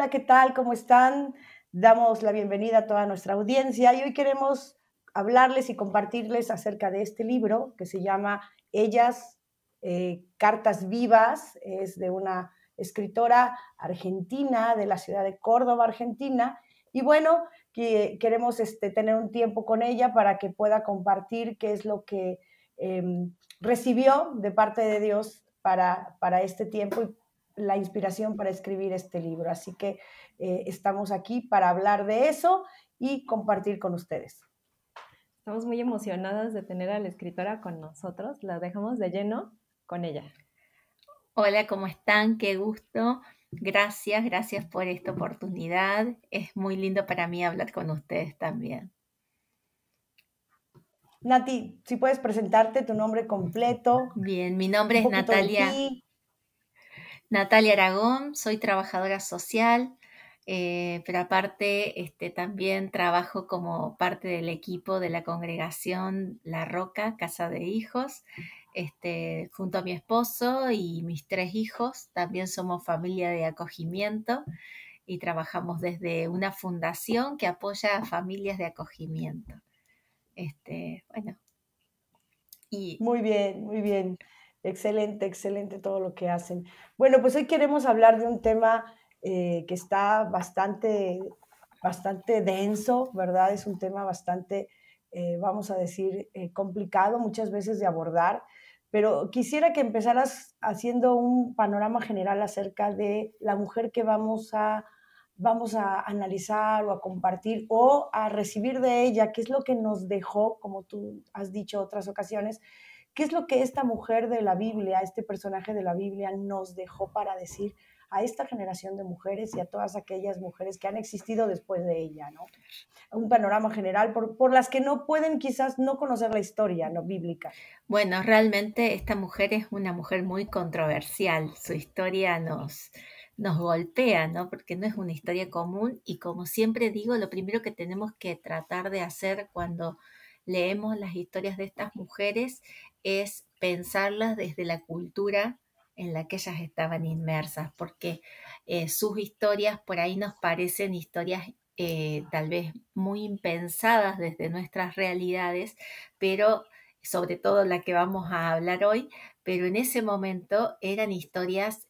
Hola, ¿qué tal? ¿Cómo están? Damos la bienvenida a toda nuestra audiencia y hoy queremos hablarles y compartirles acerca de este libro que se llama Ellas, Cartas Vivas. Es de una escritora argentina de la ciudad de Córdoba, Argentina. Y bueno, queremos tener un tiempo con ella para que pueda compartir qué es lo que eh, recibió de parte de Dios para este tiempo y la inspiración para escribir este libro. Así que estamos aquí para hablar de eso y compartir con ustedes. Estamos muy emocionadas de tener a la escritora con nosotros. La dejamos de lleno con ella. Hola, ¿cómo están? Qué gusto. Gracias por esta oportunidad. Es muy lindo para mí hablar con ustedes también. Nati, si puedes presentarte tu nombre completo, Bien, mi nombre un es poquito de ti. Natalia Aragón, soy trabajadora social, pero aparte también trabajo como parte del equipo de la congregación La Roca, Casa de Hijos, junto a mi esposo y mis 3 hijos. También somos familia de acogimiento y trabajamos desde una fundación que apoya a familias de acogimiento. Bueno, y Muy bien, muy bien. Excelente, excelente todo lo que hacen. Bueno, pues hoy queremos hablar de un tema que está bastante denso, ¿verdad? Es un tema bastante, vamos a decir, complicado muchas veces de abordar, pero quisiera que empezaras haciendo un panorama general acerca de la mujer que vamos a analizar o a compartir o a recibir de ella, qué es lo que nos dejó, como tú has dicho otras ocasiones, qué es lo que esta mujer de la Biblia, este personaje de la Biblia nos dejó para decir a esta generación de mujeres y a todas aquellas mujeres que han existido después de ella, ¿no? Un panorama general por las que no pueden quizás no conocer la historia, ¿no? Bíblica. bueno, realmente esta mujer es una mujer muy controversial. Su historia nos golpea, ¿no? Porque no es una historia común y como siempre digo, lo primero que tenemos que tratar de hacer cuando leemos las historias de estas mujeres es pensarlas desde la cultura en la que ellas estaban inmersas, porque sus historias por ahí nos parecen historias tal vez muy impensadas desde nuestras realidades, pero sobre todo la que vamos a hablar hoy, pero en ese momento eran historias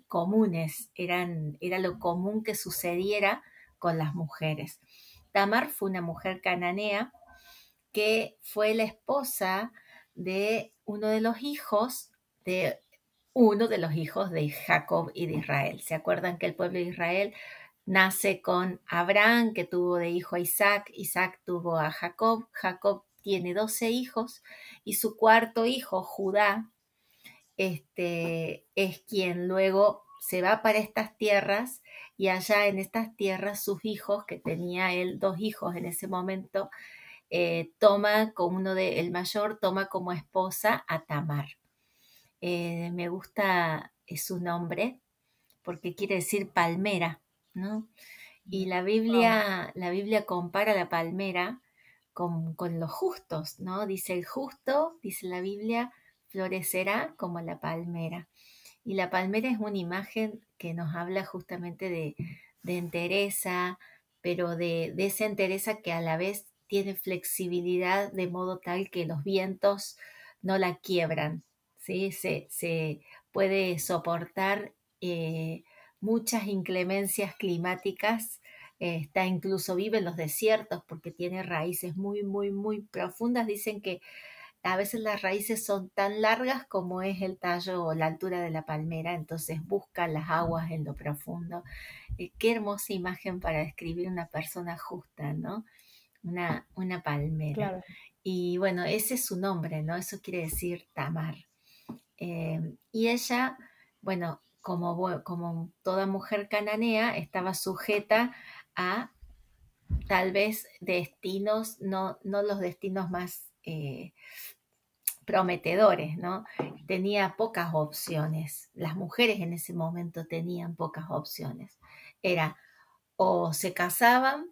comunes, era lo común que sucediera con las mujeres. Tamar fue una mujer cananea que fue la esposa de uno de los hijos de Jacob y de Israel. ¿Se acuerdan que el pueblo de Israel nace con Abraham, que tuvo de hijo a Isaac, Isaac tuvo a Jacob, Jacob tiene 12 hijos y su cuarto hijo, Judá, es quien luego se va para estas tierras y allá en estas tierras sus hijos, que tenía él 2 hijos en ese momento, toma como el mayor toma como esposa a Tamar. Me gusta su nombre porque quiere decir palmera, ¿no? Y Wow. La Biblia compara la palmera con los justos, ¿no? Dice el justo, dice la Biblia, florecerá como la palmera. Y la palmera es una imagen que nos habla justamente de entereza, pero de esa entereza que a la vez tiene flexibilidad de modo tal que los vientos no la quiebran, ¿sí? Se puede soportar muchas inclemencias climáticas, está incluso vive en los desiertos porque tiene raíces muy profundas. Dicen que a veces las raíces son tan largas como es el tallo o la altura de la palmera, entonces busca las aguas en lo profundo. Qué hermosa imagen para describir una persona justa, ¿no? Una palmera. Claro. Y bueno, ese es su nombre, ¿no? Eso quiere decir Tamar. Y ella, bueno, como toda mujer cananea, estaba sujeta a tal vez destinos, no los destinos más prometedores, ¿no? Tenía pocas opciones. Las mujeres en ese momento tenían pocas opciones. Era o se casaban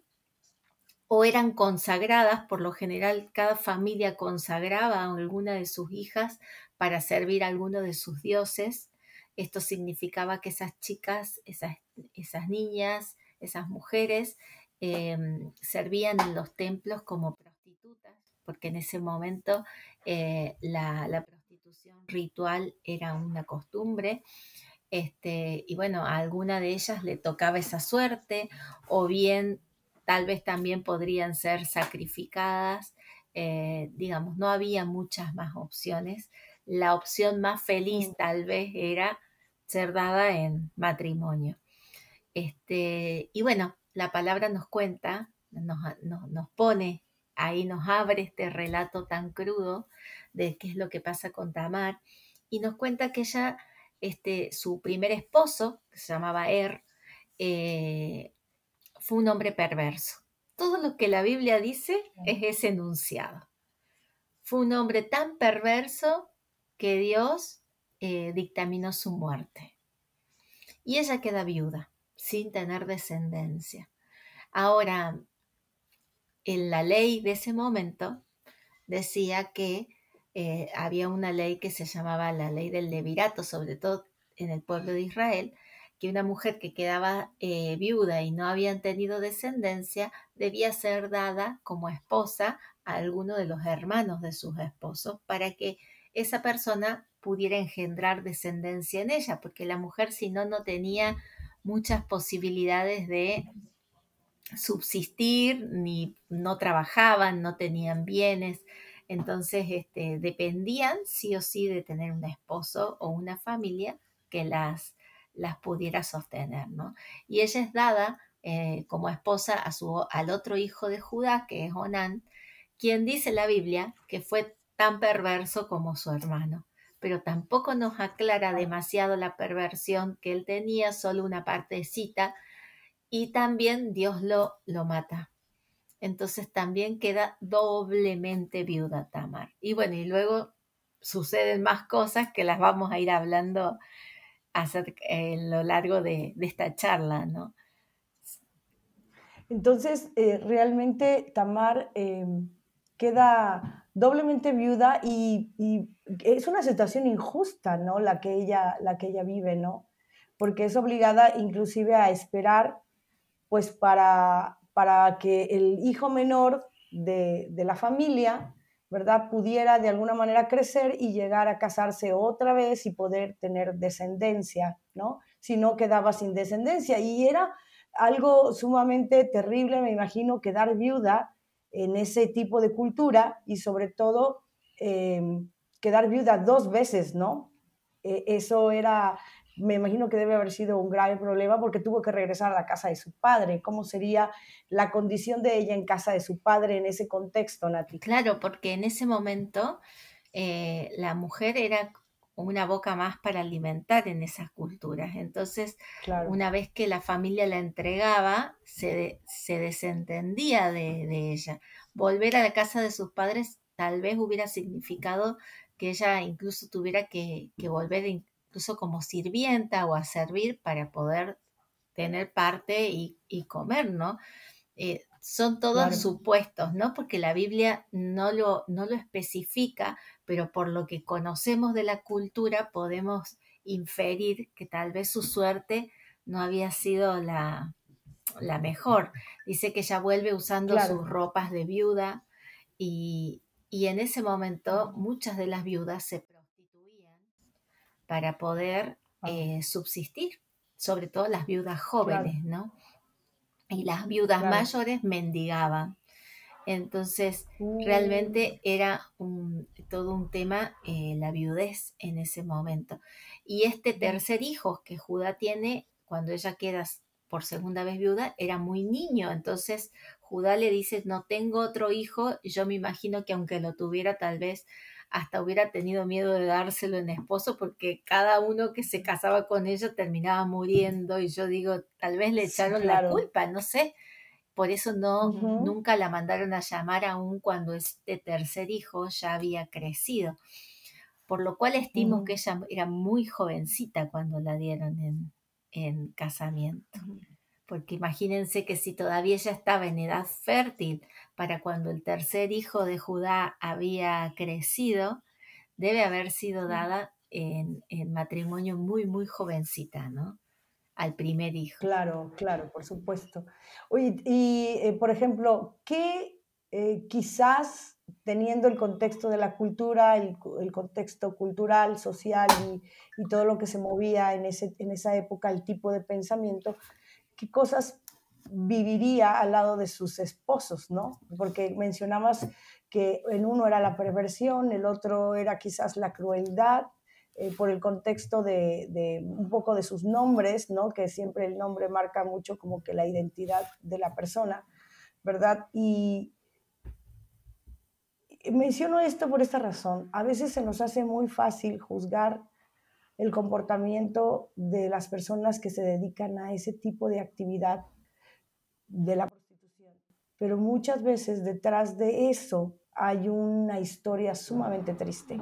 o eran consagradas, por lo general cada familia consagraba a alguna de sus hijas para servir a alguno de sus dioses, Esto significaba que esas chicas, esas niñas, esas mujeres servían en los templos como prostitutas, porque en ese momento la prostitución ritual era una costumbre. Y bueno, a alguna de ellas le tocaba esa suerte, o bien tal vez también podrían ser sacrificadas. Digamos, no había muchas más opciones. La opción más feliz tal vez era ser dada en matrimonio. Y bueno, la palabra nos cuenta, nos pone ahí, nos abre este relato tan crudo de qué es lo que pasa con Tamar, y nos cuenta que ella, su primer esposo, que se llamaba fue un hombre perverso. Todo lo que la Biblia dice es ese enunciado. Fue un hombre tan perverso que Dios dictaminó su muerte. Y ella queda viuda, sin tener descendencia. Ahora, en la ley de ese momento decía que había una ley que se llamaba la ley del levirato, sobre todo en el pueblo de Israel, que una mujer que quedaba viuda y no habían tenido descendencia debía ser dada como esposa a alguno de los hermanos de sus esposos para que esa persona pudiera engendrar descendencia en ella, porque la mujer si no, no tenía muchas posibilidades de subsistir, ni no trabajaban, no tenían bienes, entonces dependían sí o sí de tener un esposo o una familia que las pudiera sostener, ¿no? Y ella es dada como esposa al otro hijo de Judá, que es Onán, quien dice la Biblia que fue tan perverso como su hermano, pero tampoco nos aclara demasiado la perversión que él tenía, solo una partecita, y también Dios lo mata. Entonces también queda doblemente viuda Tamar. Y bueno, y luego suceden más cosas que las vamos a ir hablando a lo largo de esta charla, ¿no? Entonces, realmente Tamar queda doblemente viuda y es una situación injusta, ¿no? La que ella vive, ¿no? Porque es obligada inclusive a esperar, pues, para que el hijo menor de la familia, ¿verdad?, pudiera de alguna manera crecer y llegar a casarse otra vez y poder tener descendencia, ¿no? Si no, quedaba sin descendencia. Y era algo sumamente terrible, me imagino, quedar viuda en ese tipo de cultura y sobre todo quedar viuda 2 veces, ¿no? Eso era, me imagino que debe haber sido un grave problema porque tuvo que regresar a la casa de su padre. ¿Cómo sería la condición de ella en casa de su padre en ese contexto, Nati? Claro, porque en ese momento la mujer era una boca más para alimentar en esas culturas. Entonces, Claro. una vez que la familia la entregaba, se desentendía de ella. Volver a la casa de sus padres tal vez hubiera significado que ella incluso tuviera que volver incluso como sirvienta o a servir para poder tener parte y comer, ¿no? Son todos Claro. supuestos, ¿no? Porque la Biblia no lo especifica, pero por lo que conocemos de la cultura podemos inferir que tal vez su suerte no había sido la mejor. Dice que ella vuelve usando sus Claro. ropas de viuda y en ese momento muchas de las viudas se prostituían para poder subsistir, sobre todo las viudas Claro. jóvenes, ¿no? Y las viudas Claro. mayores mendigaban. Entonces, Uh, realmente era todo un tema la viudez en ese momento. Y este tercer hijo que Judá tiene, cuando ella queda por segunda vez viuda, era muy niño. Entonces, Judá le dice, no tengo otro hijo. Y yo me imagino que aunque lo tuviera, tal vez hasta hubiera tenido miedo de dárselo en esposo, porque cada uno que se casaba con ella terminaba muriendo. Y yo digo, tal vez le sí, echaron la claro. culpa, no sé. Por eso Uh-huh. nunca la mandaron a llamar aún cuando este tercer hijo ya había crecido. Por lo cual estimo que Uh-huh. ella era muy jovencita cuando la dieron en casamiento. Porque imagínense que si todavía ella estaba en edad fértil para cuando el tercer hijo de Judá había crecido, debe haber sido dada en matrimonio muy, muy jovencita, ¿no? Al primer hijo. Claro, claro, por supuesto. Oye, y por ejemplo, ¿qué quizás teniendo el contexto de la cultura, el contexto cultural, social y todo lo que se movía en esa época, el tipo de pensamiento, qué cosas viviría al lado de sus esposos, ¿no? Porque mencionabas que en uno era la perversión, el otro era quizás la crueldad, por el contexto de un poco de sus nombres, ¿no? Que siempre el nombre marca mucho como que la identidad de la persona, ¿verdad? Y menciono esto por esta razón. A veces se nos hace muy fácil juzgar el comportamiento de las personas que se dedican a ese tipo de actividad de la prostitución. Pero muchas veces detrás de eso hay una historia sumamente triste,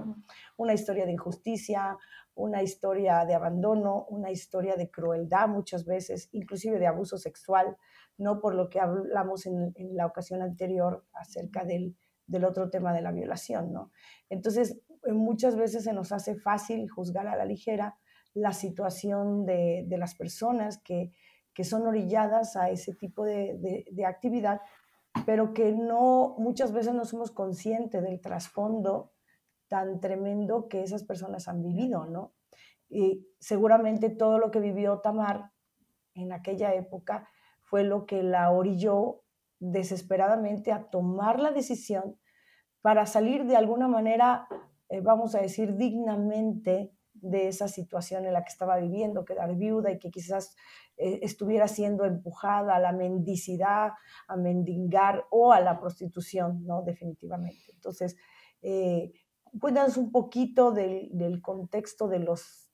una historia de injusticia, una historia de abandono, una historia de crueldad muchas veces, inclusive de abuso sexual, no por lo que hablamos en la ocasión anterior acerca del otro tema de la violación, ¿no? Entonces, muchas veces se nos hace fácil juzgar a la ligera la situación de las personas que son orilladas a ese tipo de actividad, pero que no, muchas veces no somos conscientes del trasfondo tan tremendo que esas personas han vivido, ¿no? Y seguramente todo lo que vivió Tamar en aquella época fue lo que la orilló desesperadamente a tomar la decisión para salir de alguna manera, vamos a decir, dignamente de esa situación en la que estaba viviendo, quedar viuda y que quizás estuviera siendo empujada a la mendicidad, a mendigar o a la prostitución, ¿no? Definitivamente. Entonces, eh, cuéntanos un poquito del contexto de los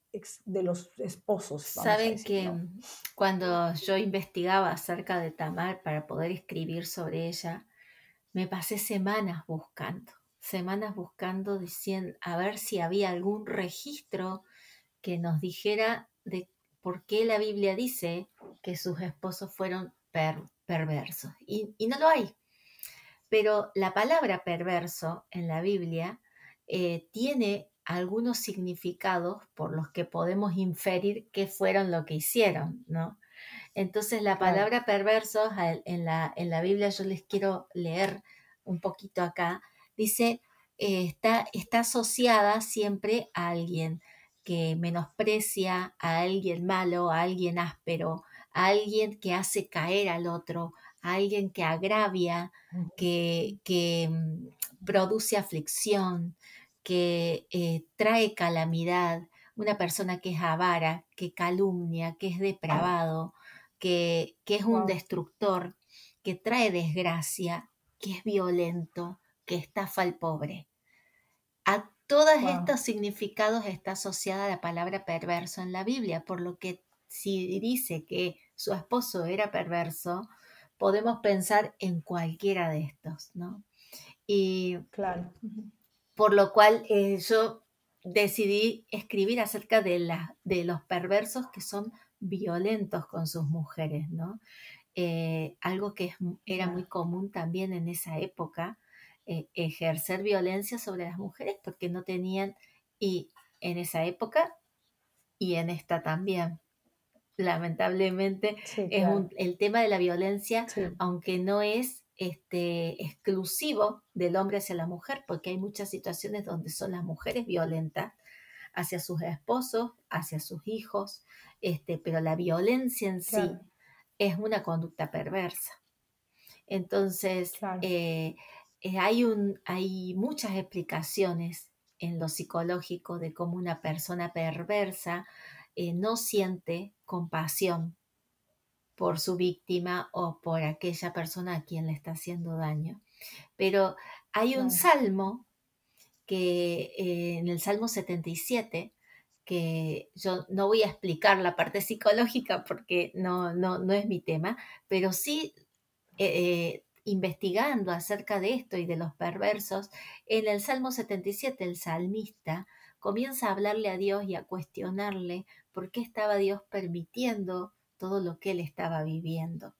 esposos, vamos a Saben decir, que ¿no? cuando yo investigaba acerca de Tamar para poder escribir sobre ella, me pasé semanas buscando, diciendo, a ver si había algún registro que nos dijera de por qué la Biblia dice que sus esposos fueron perversos. Y no lo hay. Pero la palabra perverso en la Biblia tiene algunos significados por los que podemos inferir qué fueron lo que hicieron, ¿no? Entonces la Claro. palabra perverso en la Biblia, yo les quiero leer un poquito acá, dice, está asociada siempre a alguien que menosprecia, a alguien malo, a alguien áspero, a alguien que hace caer al otro, a alguien que agravia, que produce aflicción, que trae calamidad, una persona que es avara, que calumnia, que es depravado, que es un Wow, destructor, que trae desgracia, que es violento, que estafa al pobre. A todos wow. estos significados está asociada la palabra perverso en la Biblia, por lo que si dice que su esposo era perverso, podemos pensar en cualquiera de estos, ¿no? Y Claro. por lo cual yo decidí escribir acerca de los perversos que son violentos con sus mujeres, ¿no? Algo que era muy Claro. común también en esa época, ejercer violencia sobre las mujeres porque no tenían, y en esa época y en esta también, lamentablemente, Sí, claro. el tema de la violencia, Sí, aunque no es exclusivo del hombre hacia la mujer, porque hay muchas situaciones donde son las mujeres violentas hacia sus esposos, hacia sus hijos, pero la violencia en sí claro, es una conducta perversa. Entonces, claro. hay muchas explicaciones en lo psicológico de cómo una persona perversa no siente compasión por su víctima o por aquella persona a quien le está haciendo daño. Pero hay un Claro. salmo que en el Salmo 77, que yo no voy a explicar la parte psicológica porque no es mi tema, pero sí investigando acerca de esto y de los perversos, en el Salmo 77 el salmista comienza a hablarle a Dios y a cuestionarle por qué estaba Dios permitiendo todo lo que él estaba viviendo.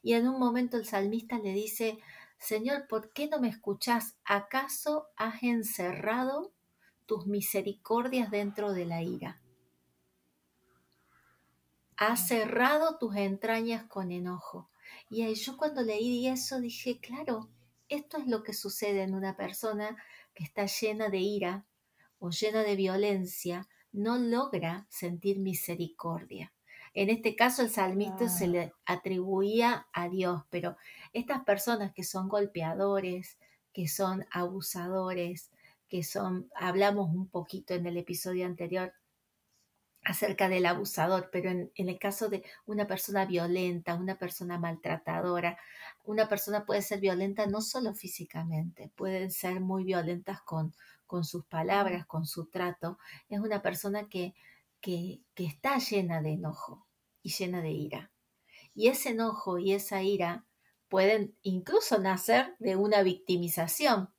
Y en un momento el salmista le dice, Señor, ¿por qué no me escuchás? ¿Acaso has encerrado tus misericordias dentro de la ira. Has cerrado tus entrañas con enojo. Y ahí yo cuando leí eso dije, claro, esto es lo que sucede en una persona que está llena de ira o llena de violencia, no logra sentir misericordia. En este caso el salmista se le atribuía a Dios, pero estas personas que son golpeadores, que son abusadores, hablamos un poquito en el episodio anterior acerca del abusador, pero en el caso de una persona violenta, una persona maltratadora, una persona puede ser violenta no solo físicamente, pueden ser muy violentas con sus palabras, con su trato. Es una persona que está llena de enojo y llena de ira. Y ese enojo y esa ira pueden incluso nacer de una victimización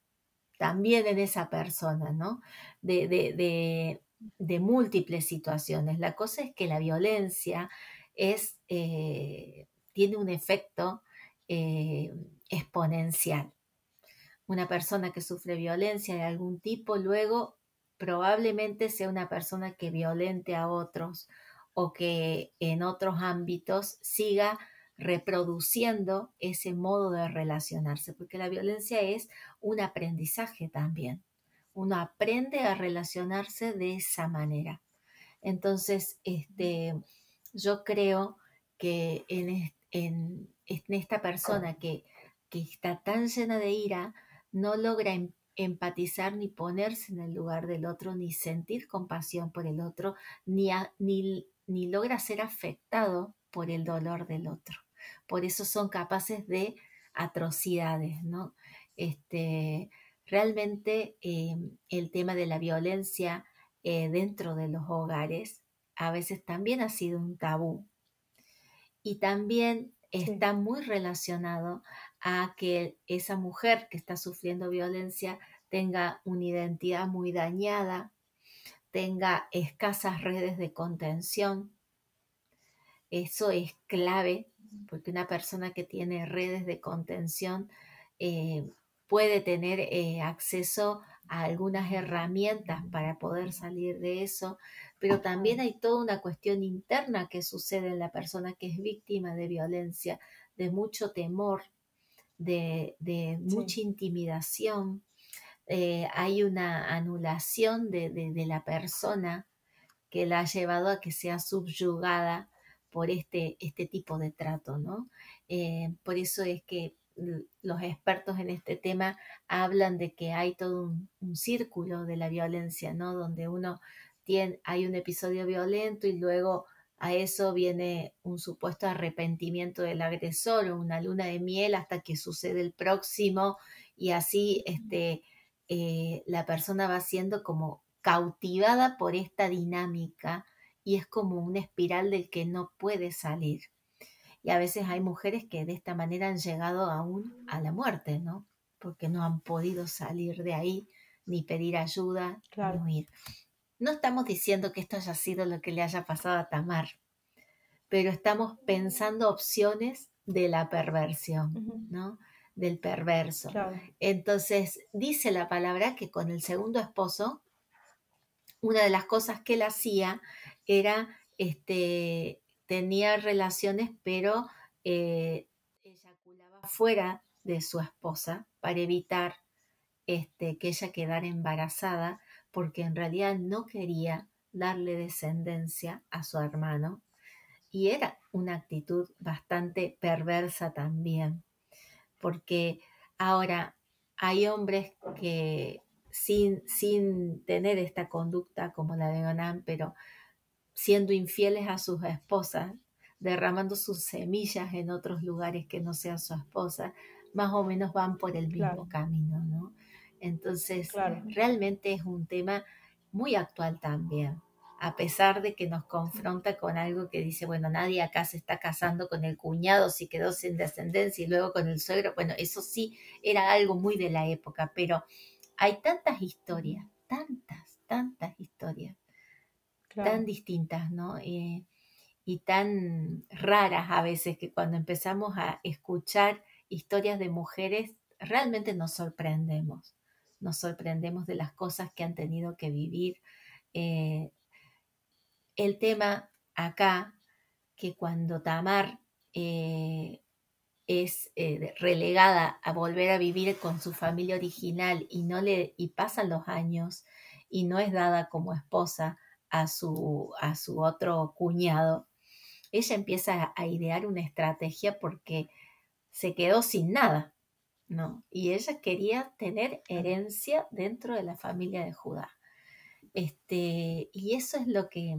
también en esa persona, ¿no? De múltiples situaciones. La cosa es que la violencia tiene un efecto exponencial. Una persona que sufre violencia de algún tipo luego probablemente sea una persona que violente a otros o que en otros ámbitos siga reproduciendo ese modo de relacionarse, porque la violencia es un aprendizaje también. Uno aprende a relacionarse de esa manera. Entonces, yo creo que en esta persona que está tan llena de ira, no logra empatizar ni ponerse en el lugar del otro, ni sentir compasión por el otro, ni logra ser afectado por el dolor del otro. Por eso son capaces de atrocidades, ¿no? Realmente el tema de la violencia dentro de los hogares a veces también ha sido un tabú y también está muy relacionado a que esa mujer que está sufriendo violencia tenga una identidad muy dañada, tenga escasas redes de contención. Eso es clave porque una persona que tiene redes de contención puede tener acceso a algunas herramientas para poder salir de eso, pero también hay toda una cuestión interna que sucede en la persona que es víctima de violencia, de mucho temor, de mucha intimidación. Hay una anulación de la persona que la ha llevado a que sea subyugada por este tipo de trato, ¿no? Por eso es que los expertos en este tema hablan de que hay todo un círculo de la violencia, ¿no? Donde hay un episodio violento y luego a eso viene un supuesto arrepentimiento del agresor o una luna de miel hasta que sucede el próximo y así la persona va siendo como cautivada por esta dinámica y es como una espiral del que no puede salir. Y a veces hay mujeres que de esta manera han llegado aún a la muerte, ¿no? Porque no han podido salir de ahí, ni pedir ayuda, ni huir. No estamos diciendo que esto haya sido lo que le haya pasado a Tamar, pero estamos pensando opciones de la perversión, ¿no? Del perverso. Entonces, dice la palabra que con el segundo esposo, una de las cosas que él hacía era, tenía relaciones, pero eyaculaba fuera de su esposa para evitar que ella quedara embarazada, porque en realidad no quería darle descendencia a su hermano. Y era una actitud bastante perversa también, porque ahora hay hombres que sin tener esta conducta como la de Onán, pero siendo infieles a sus esposas, derramando sus semillas en otros lugares que no sea su esposa, más o menos van por el mismo camino, ¿no? Entonces, realmente es un tema muy actual también, a pesar de que nos confronta con algo que dice, bueno, nadie acá se está casando con el cuñado si quedó sin descendencia y luego con el suegro, bueno, eso sí era algo muy de la época, pero hay tantas historias, tantas historias, tan distintas, ¿no? Y tan raras a veces que cuando empezamos a escuchar historias de mujeres, realmente nos sorprendemos, nos sorprendemos de las cosas que han tenido que vivir. El tema acá, que cuando Tamar es relegada a volver a vivir con su familia original y pasan los años y no es dada como esposa a su otro cuñado, ella empieza a idear una estrategia porque se quedó sin nada, ¿no? Y ella quería tener herencia dentro de la familia de Judá. Y eso es lo que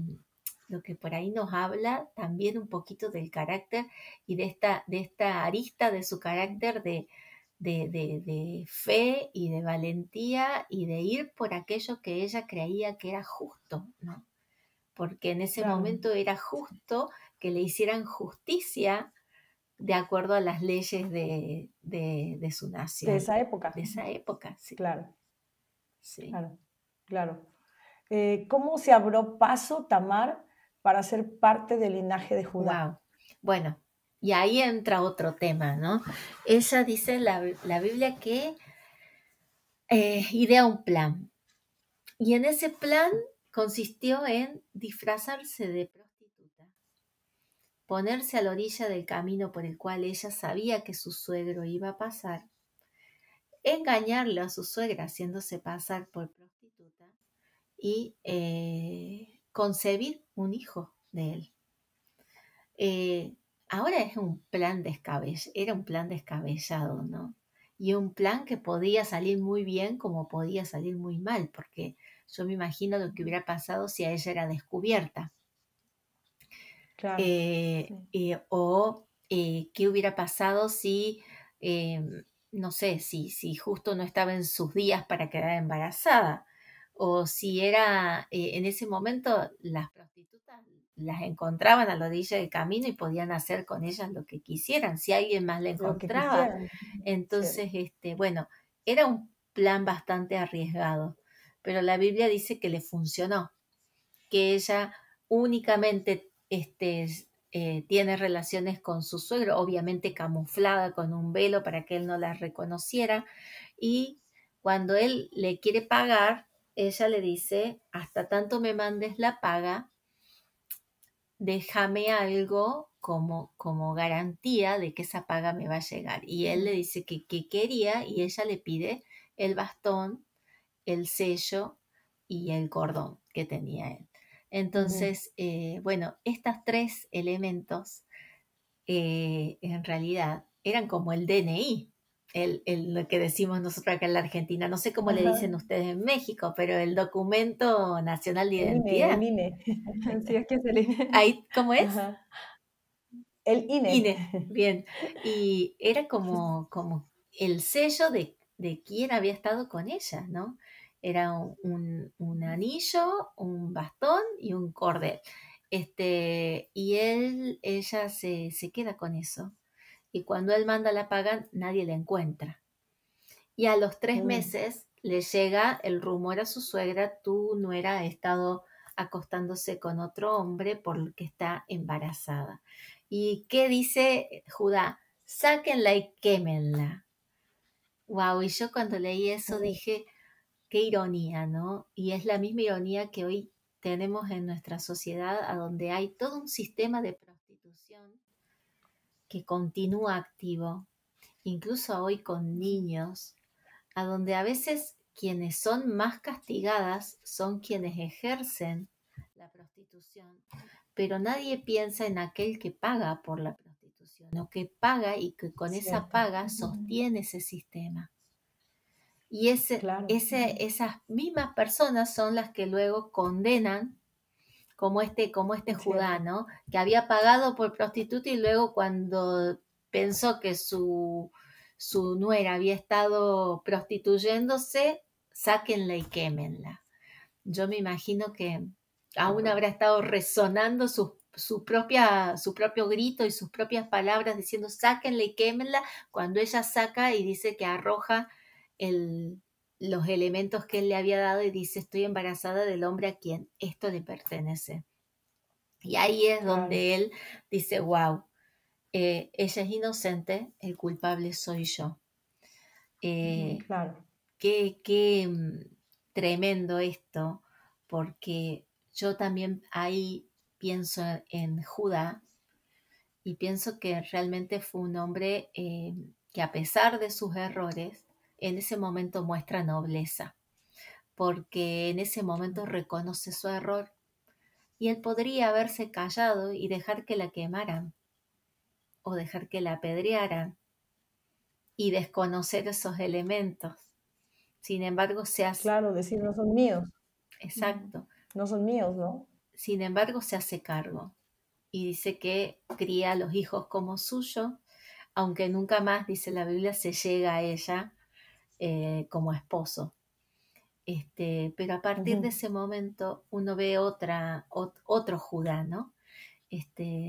por ahí nos habla también un poquito del carácter y de esta arista de su carácter de fe y de valentía y de ir por aquello que ella creía que era justo, ¿no? Porque en ese momento era justo que le hicieran justicia de acuerdo a las leyes de su nación. De esa época. De esa época, sí. Claro. Sí. Claro. ¿Cómo se abrió paso Tamar para ser parte del linaje de Judá? Wow. Bueno, y ahí entra otro tema, ¿no? Ella dice la Biblia que idea un plan. Y en ese plan consistió en disfrazarse de prostituta, ponerse a la orilla del camino por el cual ella sabía que su suegro iba a pasar, engañarle a su suegra haciéndose pasar por prostituta y concebir un hijo de él. Ahora es un plan era un plan descabellado, ¿no? Y un plan que podía salir muy bien como podía salir muy mal, porque yo me imagino lo que hubiera pasado si a ella era descubierta. Claro. O qué hubiera pasado si, no sé, si justo no estaba en sus días para quedar embarazada. O si era, en ese momento, las prostitutas las encontraban a la orilla del camino y podían hacer con ellas lo que quisieran, si alguien más la encontraba. Entonces, bueno, era un plan bastante arriesgado, pero la Biblia dice que le funcionó, que ella únicamente tiene relaciones con su suegro, obviamente camuflada con un velo para que él no la reconociera, y cuando él le quiere pagar, ella le dice, hasta tanto me mandes la paga, déjame algo como garantía de que esa paga me va a llegar. Y él le dice que quería, y ella le pide el bastón, el sello y el cordón que tenía él. Entonces, bueno, estos tres elementos en realidad eran como el DNI, lo que decimos nosotros acá en la Argentina. No sé cómo le dicen ustedes en México, pero el documento nacional de identidad. El INE. Sí, es que es el INE. Ahí, ¿cómo es? Ajá. El INE. INE, bien. Y era como el sello de quién había estado con ella, ¿no? Era un anillo, un bastón y un cordel. Y ella se queda con eso. Y cuando él manda la paga, nadie la encuentra. Y a los 3 meses le llega el rumor a su suegra, tu nuera ha estado acostándose con otro hombre porque está embarazada. ¿Y qué dice Judá? Sáquenla y quémenla. Wow, y yo cuando leí eso dije, qué ironía, ¿no? Y es la misma ironía que hoy tenemos en nuestra sociedad, a donde hay todo un sistema de prostitución que continúa activo, incluso hoy con niños, a donde a veces quienes son más castigadas son quienes ejercen la prostitución, pero nadie piensa en aquel que paga por la prostitución o que paga y que con esa paga sostiene ese sistema. Y esas mismas personas son las que luego condenan, como este Judá, ¿no? Que había pagado por prostituta y luego cuando pensó que su nuera había estado prostituyéndose, sáquenla y quémenla. Yo me imagino que aún habrá estado resonando su propio grito y sus propias palabras diciendo sáquenla y quémenla, cuando ella saca y dice que arroja los elementos que él le había dado y dice estoy embarazada del hombre a quien esto le pertenece. Y ahí es donde él dice, wow, ella es inocente, el culpable soy yo. Claro. qué tremendo esto, porque yo también ahí pienso en Judá y pienso que realmente fue un hombre que a pesar de sus errores, en ese momento muestra nobleza, porque en ese momento reconoce su error y él podría haberse callado y dejar que la quemaran o dejar que la apedrearan y desconocer esos elementos. Sin embargo, Claro, decir no son míos, exacto. no son míos, ¿no? Sin embargo, se hace cargo y dice que cría a los hijos como suyo, aunque nunca más, dice la Biblia, se llega a ella como esposo. Pero a partir de ese momento uno ve otro Judá, ¿no?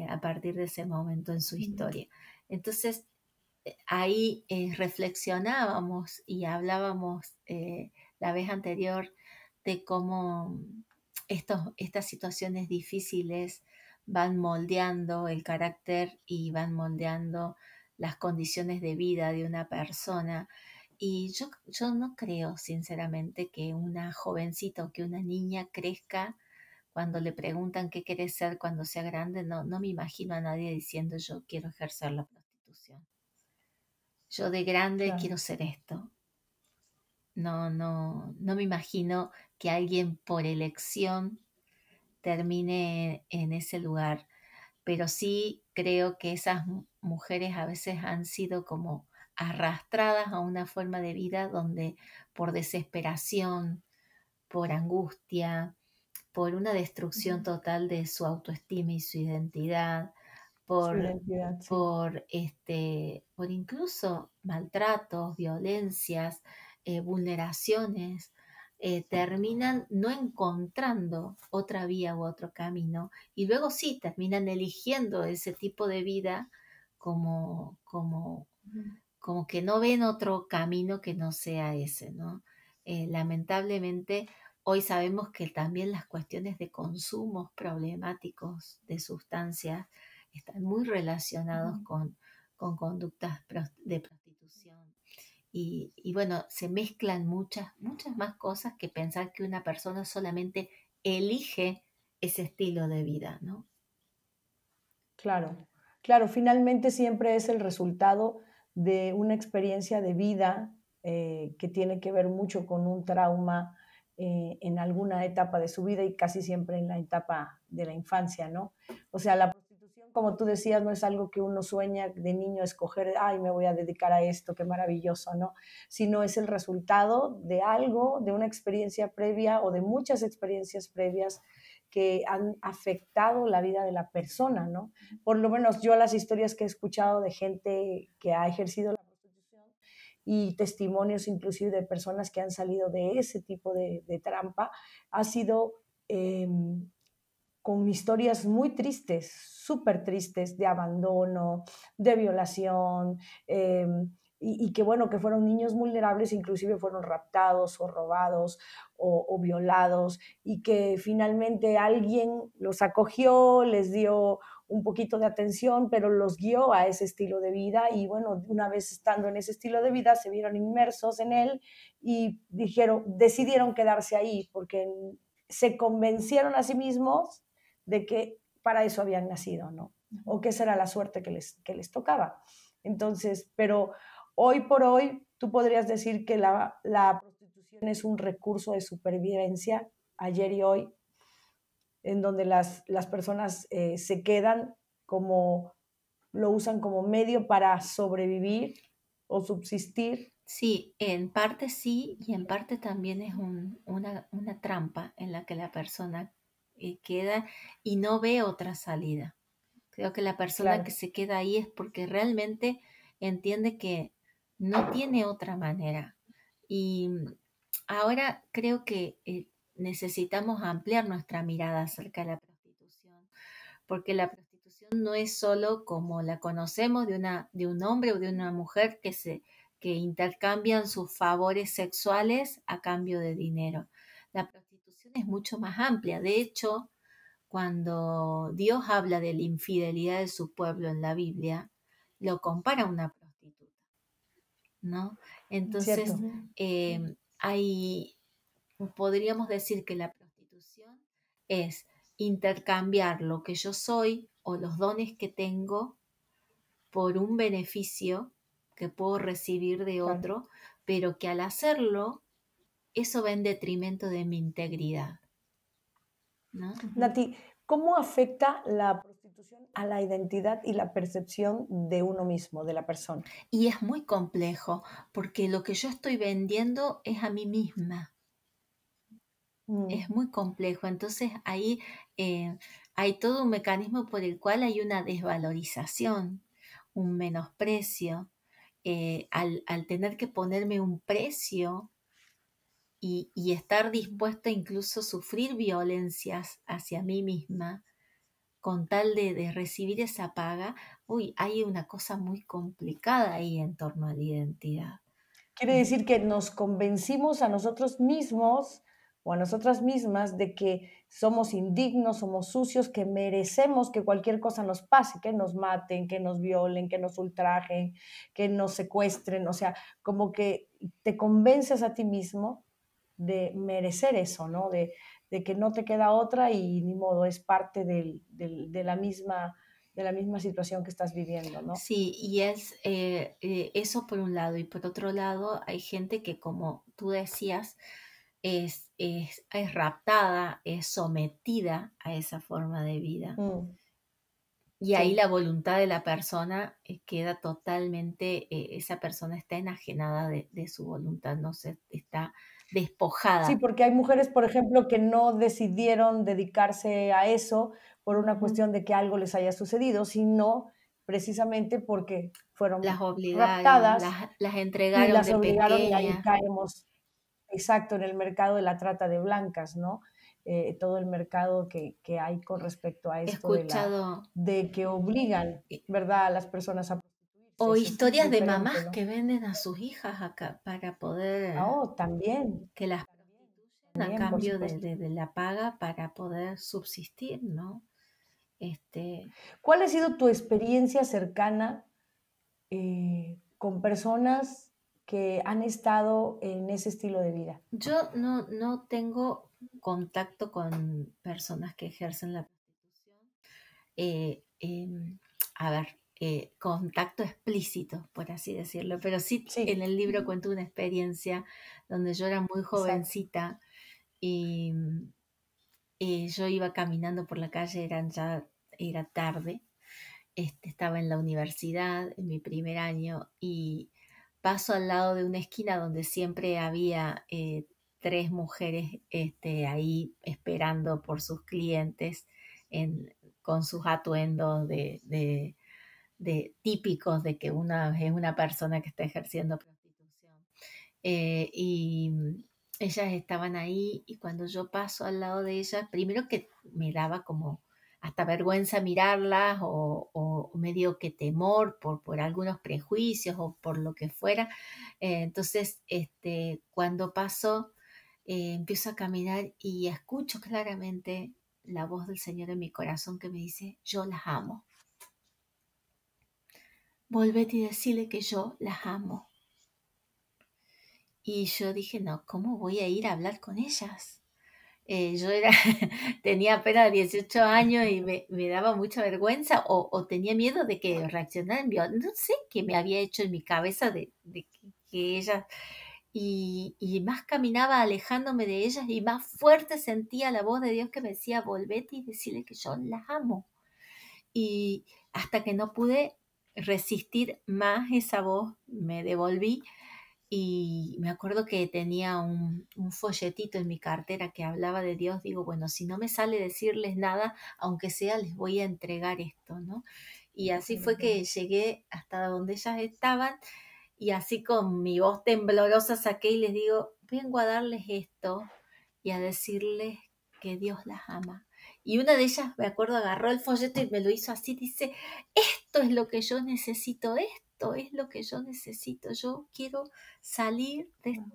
A partir de ese momento en su historia. Entonces, ahí reflexionábamos y hablábamos la vez anterior de cómo estas situaciones difíciles van moldeando el carácter y van moldeando las condiciones de vida de una persona. Y yo no creo, sinceramente, que una jovencita o que una niña crezca cuando le preguntan qué quiere ser cuando sea grande. No me imagino a nadie diciendo yo quiero ejercer la prostitución. Yo de grande quiero ser esto. No me imagino que alguien por elección termine en ese lugar, pero sí creo que esas mujeres a veces han sido como arrastradas a una forma de vida donde por desesperación, por angustia, por una destrucción total de su autoestima y su identidad, por, Sí. por incluso maltratos, violencias, vulneraciones, terminan no encontrando otra vía u otro camino y luego sí terminan eligiendo ese tipo de vida como que no ven otro camino que no sea ese, ¿no? Lamentablemente, hoy sabemos que también las cuestiones de consumos problemáticos de sustancias están muy relacionados con conductas de prostitución. Y bueno, se mezclan muchas más cosas que pensar que una persona solamente elige ese estilo de vida, ¿no? Claro, finalmente siempre es el resultado de una experiencia de vida que tiene que ver mucho con un trauma en alguna etapa de su vida y casi siempre en la etapa de la infancia, ¿no? O sea, la prostitución, como tú decías, no es algo que uno sueña de niño escoger, ay, me voy a dedicar a esto, qué maravilloso, ¿no? Sino es el resultado de algo, de una experiencia previa o de muchas experiencias previas que han afectado la vida de la persona, ¿no? Por lo menos yo las historias que he escuchado de gente que ha ejercido la prostitución y testimonios inclusive de personas que han salido de ese tipo de trampa, ha sido con historias muy tristes, súper tristes, de abandono, de violación, y que bueno, que fueron niños vulnerables, inclusive fueron raptados o robados o violados, y que finalmente alguien los acogió, les dio un poquito de atención, pero los guió a ese estilo de vida y bueno, una vez estando en ese estilo de vida, se vieron inmersos en él y decidieron quedarse ahí porque se convencieron a sí mismos de que para eso habían nacido, ¿no? O que esa era la suerte que les tocaba. Entonces, pero hoy por hoy, tú podrías decir que la prostitución es un recurso de supervivencia, ayer y hoy, en donde las personas se quedan como, lo usan como medio para sobrevivir o subsistir. Sí, en parte sí y en parte también es una trampa en la que la persona queda y no ve otra salida. Creo que la persona que Claro. se queda ahí es porque realmente entiende que no tiene otra manera. Y ahora creo que necesitamos ampliar nuestra mirada acerca de la prostitución, porque la prostitución no es solo como la conocemos de un hombre o de una mujer que intercambian sus favores sexuales a cambio de dinero. La prostitución es mucho más amplia. De hecho, cuando Dios habla de la infidelidad de su pueblo en la Biblia, lo compara a una prostituta, ¿no? Entonces, Cierto. podríamos decir que la prostitución es intercambiar lo que yo soy o los dones que tengo por un beneficio que puedo recibir de Claro. otro, pero que al hacerlo, eso va en detrimento de mi integridad, ¿no? Nati, ¿cómo afecta la prostitución a la identidad y la percepción de uno mismo, de la persona? Y es muy complejo, porque lo que yo estoy vendiendo es a mí misma. Mm, Es muy complejo. Entonces ahí hay todo un mecanismo por el cual hay una desvalorización, un menosprecio. Al tener que ponerme un precio y estar dispuesta incluso a sufrir violencias hacia mí misma, con tal de recibir esa paga, hay una cosa muy complicada ahí en torno a la identidad. Quiere decir que nos convencimos a nosotros mismos o a nosotras mismas de que somos indignos, somos sucios, que merecemos que cualquier cosa nos pase, que nos maten, que nos violen, que nos ultrajen, que nos secuestren, o sea, como que te convences a ti mismo de merecer eso, ¿no? De que no te queda otra y ni modo, es parte de la misma situación que estás viviendo, ¿no? Sí, y es eso por un lado, y por otro lado hay gente que, como tú decías, es raptada, es sometida a esa forma de vida. Mm, Y ahí sí. la voluntad de la persona queda totalmente, esa persona está enajenada de su voluntad, no se está Sí, despojada. porque hay mujeres, por ejemplo, que no decidieron dedicarse a eso por una Ujú. cuestión de que algo les haya sucedido, sino precisamente porque Las fueron obligaron, raptadas las y entregaron las de obligaron, y ahí pequeña. caemos, exacto, en el mercado de la trata de blancas, ¿no? Todo el mercado que hay con respecto a He esto escuchado de que obligan, ¿verdad?, a las personas a prostituirse. o Eso es historias de diferente, mamás ¿no? que venden a sus hijas acá para poder, Oh, también, que las prostituyen a también, por cambio supuesto. de la paga para poder subsistir, ¿no? Este, ¿Cuál ha sido tu experiencia cercana con personas que han estado en ese estilo de vida? yo no tengo contacto con personas que ejercen la prostitución. eh, em, a ver, contacto explícito, por así decirlo, pero sí en Sí, el libro cuento una experiencia donde yo era muy exacto. jovencita y yo iba caminando por la calle, era tarde, estaba en la universidad, en mi primer año, y paso al lado de una esquina donde siempre había tres mujeres ahí esperando por sus clientes con sus atuendos de típicos de que una es una persona que está ejerciendo prostitución. Y ellas estaban ahí y cuando yo paso al lado de ellas, primero que me daba como hasta vergüenza mirarlas o medio que temor por algunos prejuicios o por lo que fuera. Entonces, cuando paso, empiezo a caminar y escucho claramente la voz del Señor en mi corazón que me dice, yo las amo. Volvete y decirle que yo las amo. Y yo dije, no, ¿cómo voy a ir a hablar con ellas? Yo tenía apenas 18 años y me daba mucha vergüenza o tenía miedo de que reaccionaran. No sé qué me había hecho en mi cabeza de que ellas... Y más caminaba alejándome de ellas y más fuerte sentía la voz de Dios que me decía, volvete y decirle que yo las amo. Y hasta que no pude resistir más esa voz, me devolví y me acuerdo que tenía un folletito en mi cartera que hablaba de Dios. Digo, bueno, si no me sale decirles nada, aunque sea, les voy a entregar esto, ¿no? Y así fue que llegué hasta donde ellas estaban y así con mi voz temblorosa saqué y les digo, vengo a darles esto y a decirles que Dios las ama. Y una de ellas, me acuerdo, agarró el folleto y me lo hizo así, dice, esto es lo que yo necesito, esto es lo que yo necesito, yo quiero salir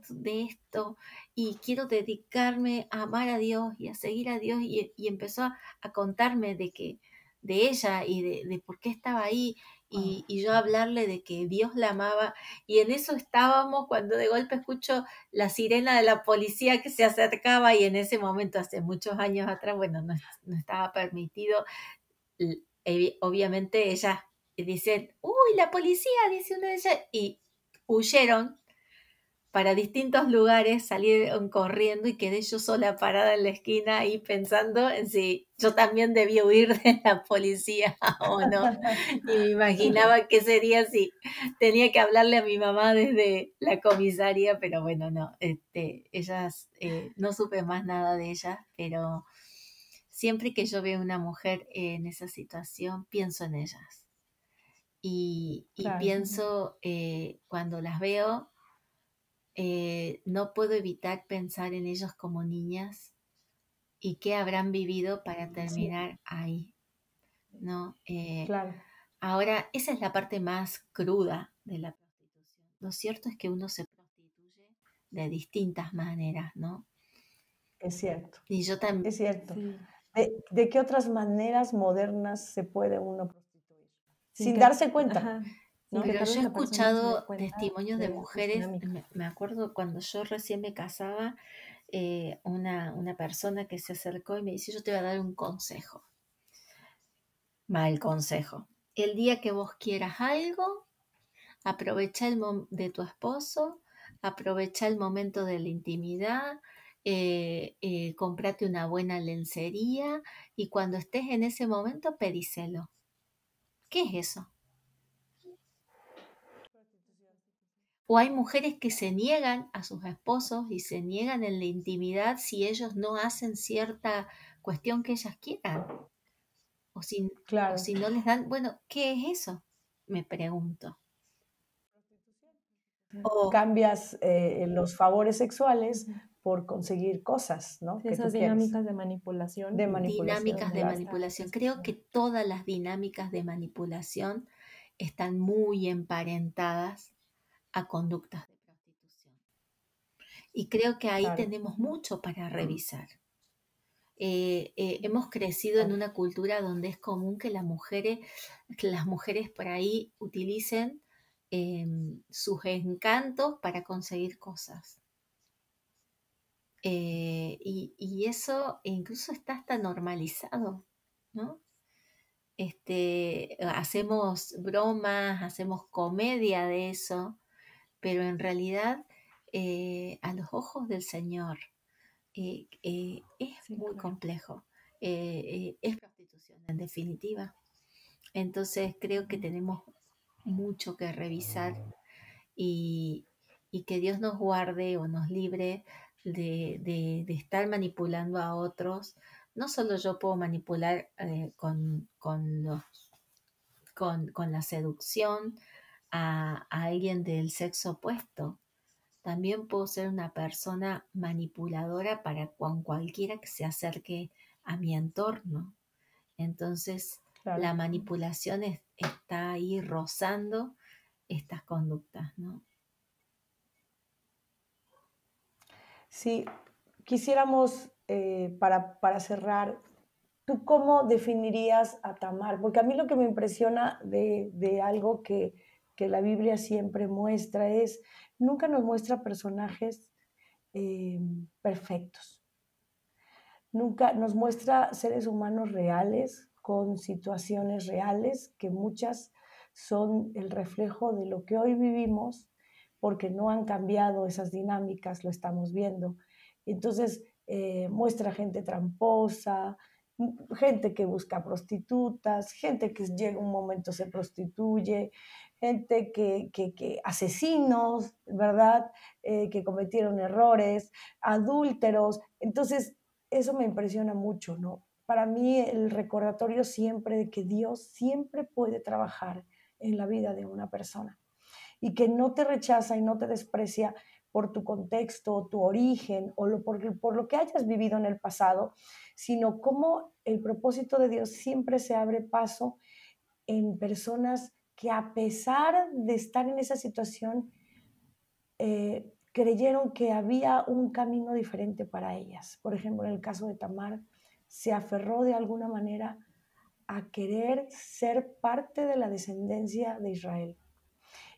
de esto y quiero dedicarme a amar a Dios y a seguir a Dios y empezó a contarme de ella y de por qué estaba ahí y yo hablarle de que Dios la amaba, y en eso estábamos cuando de golpe escucho la sirena de la policía que se acercaba, y en ese momento, hace muchos años atrás, bueno, no estaba permitido. Obviamente ellas dicen, uy, la policía, dice una de ellas, y huyeron para distintos lugares, salieron corriendo y quedé yo sola parada en la esquina ahí pensando en si yo también debía huir de la policía o no. Y me imaginaba qué sería si tenía que hablarle a mi mamá desde la comisaría, pero bueno, no, ellas, no supe más nada de ellas, pero siempre que yo veo una mujer en esa situación, pienso en ellas. Y Claro. pienso, cuando las veo, no puedo evitar pensar en ellos como niñas y qué habrán vivido para Sí, terminar ahí, ¿no? claro. Ahora, esa es la parte más cruda de la prostitución. Lo cierto es que uno se prostituye de distintas maneras, ¿no? Es cierto, Y yo también, es cierto. Sí, ¿De qué otras maneras modernas se puede uno prostituir? sin Sin que, darse cuenta, ajá, sin ¿no? que pero tal yo vez he la persona se dé escuchado cuenta testimonios de de sus mujeres, dinámicas. me acuerdo cuando yo recién me casaba, una persona que se acercó y me dice, yo te voy a dar un consejo. Mal consejo. El día que vos quieras algo, aprovecha de tu esposo, aprovecha el momento de la intimidad, cómprate una buena lencería y cuando estés en ese momento pedíselo. ¿Qué es eso? O hay mujeres que se niegan a sus esposos y se niegan en la intimidad si ellos no hacen cierta cuestión que ellas quieran. O si, o Claro. si no les dan, bueno, ¿qué es eso? Me pregunto. O Cambias los favores sexuales Ujú. por conseguir cosas, ¿no? Sí, Que tú esas quieres, dinámicas de manipulación. de manipulación, dinámicas de claro. manipulación. Creo que todas las dinámicas de manipulación están muy emparentadas a conductas de prostitución. Y creo que ahí Claro, tenemos mucho para revisar. Hemos crecido en claro. una cultura donde es común que las mujeres por ahí utilicen sus encantos para conseguir cosas. Y eso incluso está hasta normalizado, ¿no? Hacemos bromas, hacemos comedia de eso, pero en realidad, a los ojos del Señor, es Sí, muy claro. complejo. Es prostitución, en definitiva. Entonces creo que tenemos mucho que revisar y, y que Dios nos guarde o nos libre de estar manipulando a otros. No solo yo puedo manipular, con la seducción a alguien del sexo opuesto. También puedo ser una persona manipuladora para con cualquiera que se acerque a mi entorno. Entonces, Claro. la manipulación está ahí rozando estas conductas, ¿no? Sí, quisiéramos, para cerrar, ¿tú cómo definirías a Tamar? Porque a mí lo que me impresiona de algo que la Biblia siempre muestra es, nunca nos muestra personajes perfectos. Nunca nos muestra seres humanos reales, con situaciones reales, que muchas son el reflejo de lo que hoy vivimos, porque no han cambiado esas dinámicas, lo estamos viendo. Entonces, muestra gente tramposa, gente que busca prostitutas, gente que llega un momento se prostituye, gente que asesinos, ¿verdad? Que cometieron errores, adúlteros. Entonces, eso me impresiona mucho, ¿no? Para mí el recordatorio siempre de que Dios siempre puede trabajar en la vida de una persona y que no te rechaza y no te desprecia por tu contexto, tu origen o por lo que hayas vivido en el pasado, sino como el propósito de Dios siempre se abre paso en personas que a pesar de estar en esa situación, creyeron que había un camino diferente para ellas. Por ejemplo, en el caso de Tamar, se aferró de alguna manera a querer ser parte de la descendencia de Israel.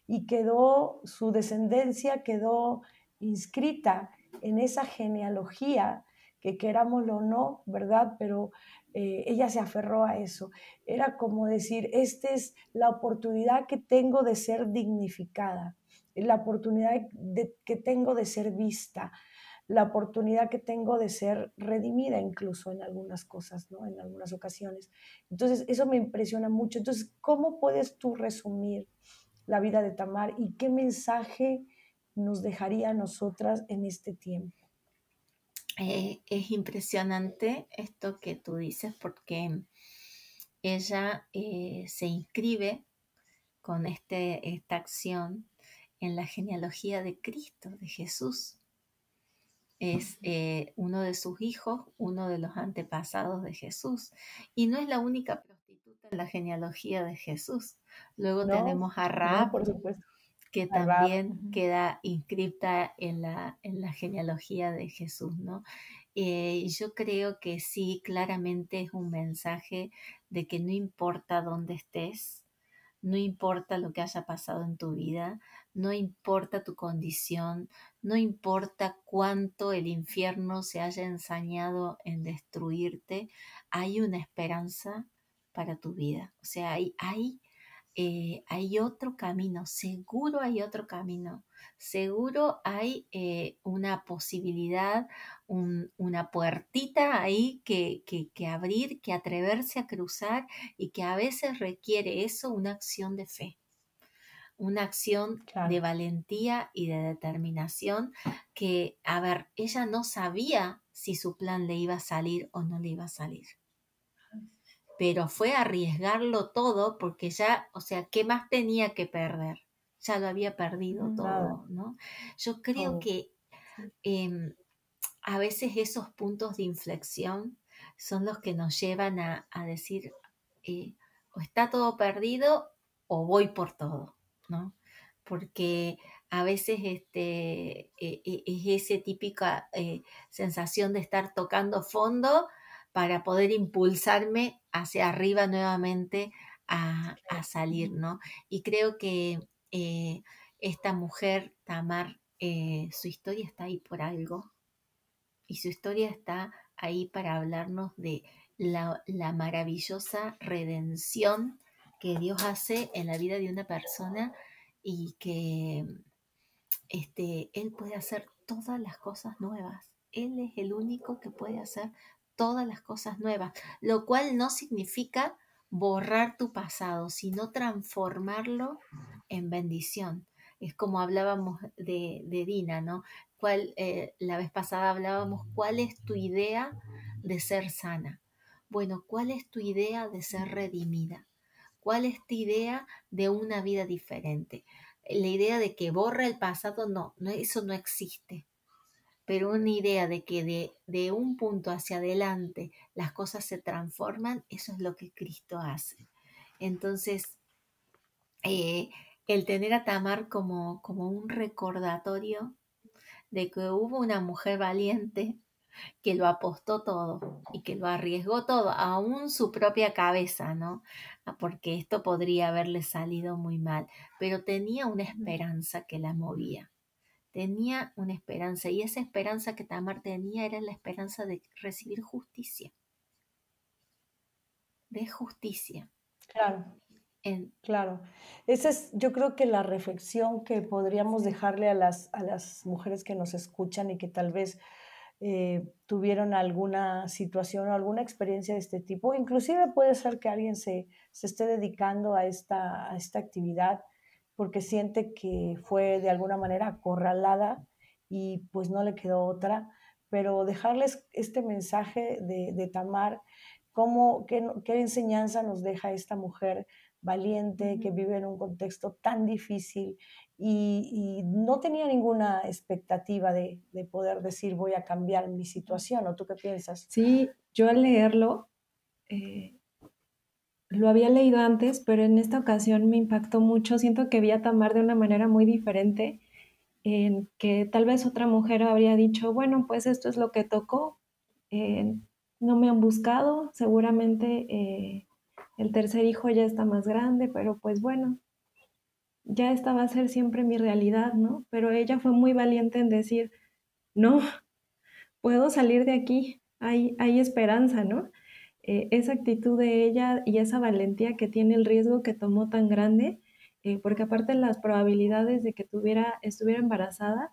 Y quedó, su descendencia quedó inscrita en esa genealogía, que querámoslo o no, ¿verdad? Pero ella se aferró a eso. Era como decir, esta es la oportunidad que tengo de ser dignificada, la oportunidad que tengo de ser vista, la oportunidad que tengo de ser redimida incluso en algunas cosas, ¿no? En algunas ocasiones. Entonces, eso me impresiona mucho. Entonces, ¿cómo puedes tú resumir la vida de Tamar y qué mensaje nos dejaría a nosotras en este tiempo? Es impresionante esto que tú dices porque ella se inscribe con esta acción en la genealogía de Cristo, de Jesús. Es uno de sus hijos, uno de los antepasados de Jesús. Y no es la única prostituta en la genealogía de Jesús. Luego No, tenemos a no, Rahab, por supuesto. que A Rab. también queda inscripta en la genealogía de Jesús, ¿no? Y yo creo que sí, claramente es un mensaje de que no importa dónde estés, no importa lo que haya pasado en tu vida, no importa tu condición, no importa cuánto el infierno se haya ensañado en destruirte, hay una esperanza para tu vida. O sea, hay otro camino, seguro hay otro camino, seguro hay una posibilidad, una puertita ahí que abrir, que atreverse a cruzar y que a veces requiere eso, una acción de fe, una acción de Claro. valentía y de determinación que, a ver, ella no sabía si su plan le iba a salir o no le iba a salir, pero fue arriesgarlo todo porque ya, o sea, ¿qué más tenía que perder? Ya lo había perdido Nada, todo, ¿no? Yo creo todo. que Sí. a veces esos puntos de inflexión son los que nos llevan a decir, o está todo perdido o voy por todo, ¿no? Porque a veces es esa típica sensación de estar tocando fondo para poder impulsarme hacia arriba nuevamente a salir, ¿no? Y creo que esta mujer, Tamar, su historia está ahí por algo y su historia está ahí para hablarnos de la maravillosa redención que Dios hace en la vida de una persona y que Él puede hacer todas las cosas nuevas. Él es el único que puede hacer todas las cosas nuevas, lo cual no significa borrar tu pasado, sino transformarlo en bendición. Es como hablábamos de Dina, ¿no? La vez pasada hablábamos, ¿cuál es tu idea de ser sana? Bueno, ¿cuál es tu idea de ser redimida? ¿Cuál es tu idea de una vida diferente? La idea de que borra el pasado, no, eso no existe. Pero una idea de que de un punto hacia adelante las cosas se transforman, eso es lo que Cristo hace. Entonces, eh, el tener a Tamar como un recordatorio de que hubo una mujer valiente que lo apostó todo y que lo arriesgó todo, aún su propia cabeza, ¿no? Porque esto podría haberle salido muy mal, pero tenía una esperanza que la movía. Tenía una esperanza y esa esperanza que Tamar tenía era la esperanza de recibir justicia, de justicia. Claro, En, claro. Esa es, yo creo que la reflexión que podríamos dejarle a las mujeres que nos escuchan y que tal vez tuvieron alguna situación o alguna experiencia de este tipo. Inclusive puede ser que alguien se esté dedicando a esta actividad porque siente que fue de alguna manera acorralada y pues no le quedó otra, pero dejarles este mensaje de Tamar, qué enseñanza nos deja esta mujer valiente que vive en un contexto tan difícil y no tenía ninguna expectativa de poder decir voy a cambiar mi situación, ¿o tú qué piensas? Sí, yo al leerlo, eh, lo había leído antes, pero en esta ocasión me impactó mucho. Siento que vi a Tamar de una manera muy diferente, en que tal vez otra mujer habría dicho, bueno, pues esto es lo que tocó, eh, no me han buscado, seguramente el tercer hijo ya está más grande, pero pues bueno, ya esta va a ser siempre mi realidad, ¿no? Pero ella fue muy valiente en decir, no, puedo salir de aquí, hay esperanza, ¿no? Esa actitud de ella y esa valentía que tiene, el riesgo que tomó tan grande, porque aparte las probabilidades de que estuviera embarazada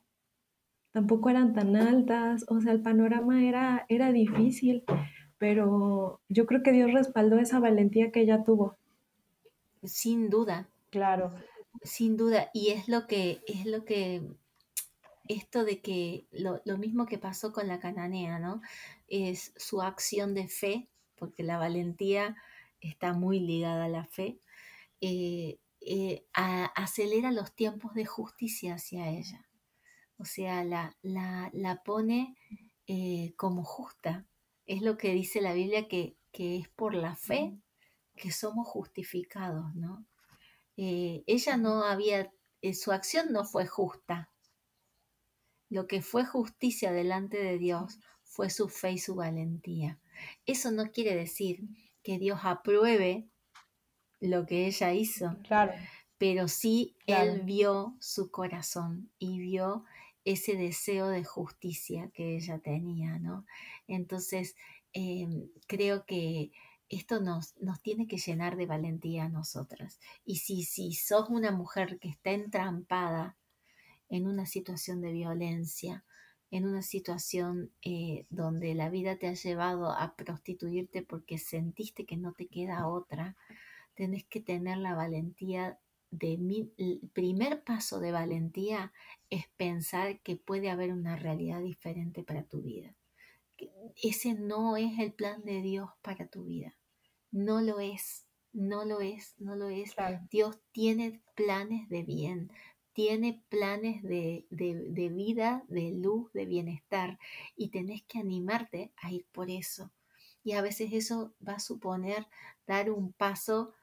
tampoco eran tan altas, o sea, el panorama era difícil, pero yo creo que Dios respaldó esa valentía que ella tuvo. Sin duda, Claro, sin duda. Y esto de que lo mismo que pasó con la cananea, ¿no? Es su acción de fe, porque la valentía está muy ligada a la fe, acelera los tiempos de justicia hacia ella. O sea, la pone como justa. Es lo que dice la Biblia, que es por la fe que somos justificados, ¿no? Ella no había, su acción no fue justa. Lo que fue justicia delante de Dios fue su fe y su valentía. Eso no quiere decir que Dios apruebe lo que ella hizo, claro, pero sí Él claro. vio su corazón y vio ese deseo de justicia que ella tenía, ¿no? Entonces, creo que esto nos tiene que llenar de valentía a nosotras. Y si sos una mujer que está entrampada en una situación de violencia, en una situación donde la vida te ha llevado a prostituirte porque sentiste que no te queda otra, tenés que tener la valentía el primer paso de valentía es pensar que puede haber una realidad diferente para tu vida. Ese no es el plan de Dios para tu vida. No lo es, no lo es, no lo es. Claro, Dios tiene planes de bien, tiene planes de vida, de luz, de bienestar, y tenés que animarte a ir por eso. Y a veces eso va a suponer dar un paso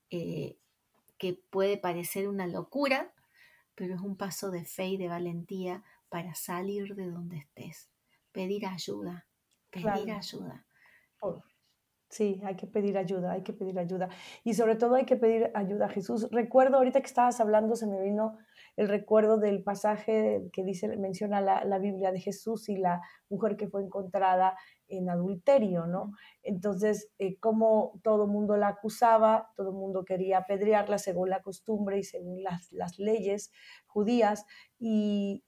eh, que puede parecer una locura, pero es un paso de fe y de valentía para salir de donde estés. Pedir ayuda, pedir claro. ayuda. Oh, sí, hay que pedir ayuda, hay que pedir ayuda. Y sobre todo hay que pedir ayuda a Jesús. Recuerdo, ahorita que estabas hablando, se me vino el recuerdo del pasaje que dice, menciona la Biblia de Jesús y la mujer que fue encontrada en adulterio, ¿no? Entonces, como todo el mundo la acusaba, todo el mundo quería apedrearla según la costumbre y según las leyes judías. Y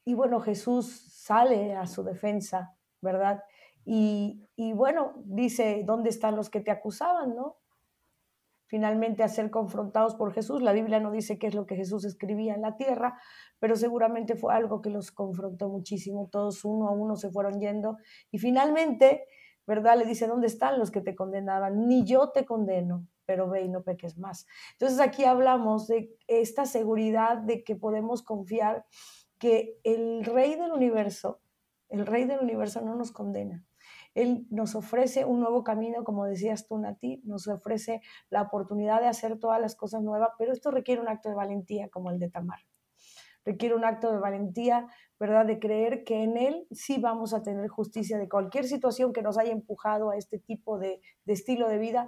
bueno, Jesús sale a su defensa, ¿verdad? Y bueno, dice, ¿dónde están los que te acusaban, no? Finalmente a ser confrontados por Jesús. La Biblia no dice qué es lo que Jesús escribía en la tierra, pero seguramente fue algo que los confrontó muchísimo. Todos uno a uno se fueron yendo y finalmente, ¿verdad? Le dice, ¿dónde están los que te condenaban? Ni yo te condeno, pero ve y no peques más. Entonces aquí hablamos de esta seguridad de que podemos confiar que el Rey del universo no nos condena. Él nos ofrece un nuevo camino, como decías tú, Nati, nos ofrece la oportunidad de hacer todas las cosas nuevas, pero esto requiere un acto de valentía como el de Tamar. Requiere un acto de valentía, ¿verdad? De creer que en Él sí vamos a tener justicia de cualquier situación que nos haya empujado a este tipo de estilo de vida.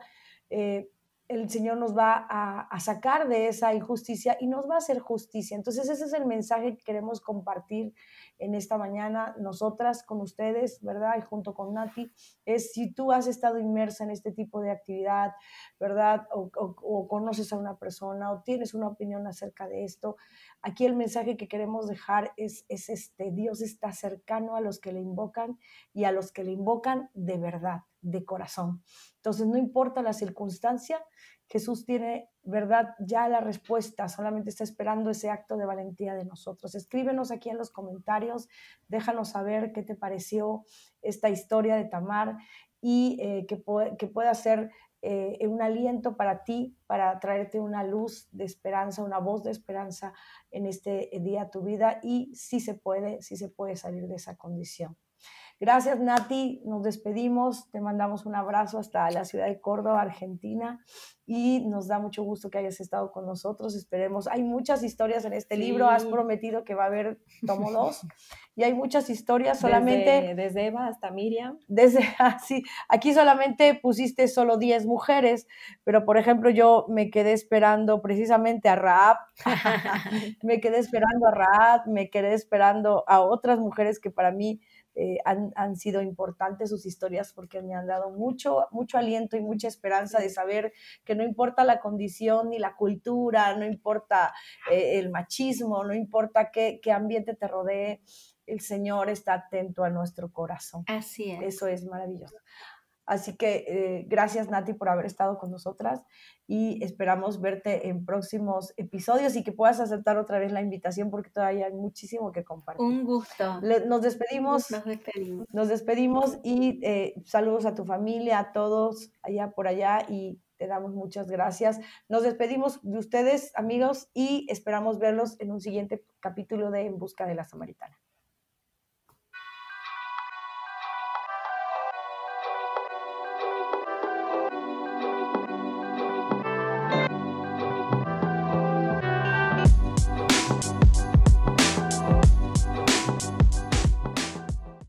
Eh, el Señor nos va a sacar de esa injusticia y nos va a hacer justicia. Entonces ese es el mensaje que queremos compartir en esta mañana nosotras con ustedes, ¿verdad? Y junto con Nati, es si tú has estado inmersa en este tipo de actividad, ¿verdad? O conoces a una persona o tienes una opinión acerca de esto, aquí el mensaje que queremos dejar es este: Dios está cercano a los que le invocan y a los que le invocan de verdad, de corazón. Entonces, no importa la circunstancia, Jesús tiene, ¿verdad?, ya la respuesta, solamente está esperando ese acto de valentía de nosotros. Escríbenos aquí en los comentarios, déjanos saber qué te pareció esta historia de Tamar y que pueda ser un aliento para ti, para traerte una luz de esperanza, una voz de esperanza en este día a tu vida, y sí se puede salir de esa condición. Gracias, Nati. Nos despedimos. Te mandamos un abrazo hasta la ciudad de Córdoba, Argentina. Y nos da mucho gusto que hayas estado con nosotros. Esperemos. Hay muchas historias en este libro. Has prometido que va a haber tomo 2. Y hay muchas historias solamente. Desde Eva hasta Miriam. Así, aquí solamente pusiste solo 10 mujeres, pero por ejemplo yo me quedé esperando precisamente a Rahab, me quedé esperando a otras mujeres que para mí han sido importantes sus historias porque me han dado mucho aliento y mucha esperanza de saber que no importa la condición ni la cultura, no importa el machismo, no importa qué ambiente te rodee, el Señor está atento a nuestro corazón. Así es. Eso es maravilloso. Así que gracias, Nati, por haber estado con nosotras y esperamos verte en próximos episodios y que puedas aceptar otra vez la invitación porque todavía hay muchísimo que compartir. Un gusto. Nos despedimos. Nos despedimos y saludos a tu familia, a todos allá por allá y te damos muchas gracias. Nos despedimos de ustedes, amigos, y esperamos verlos en un siguiente capítulo de En Busca de la Samaritana.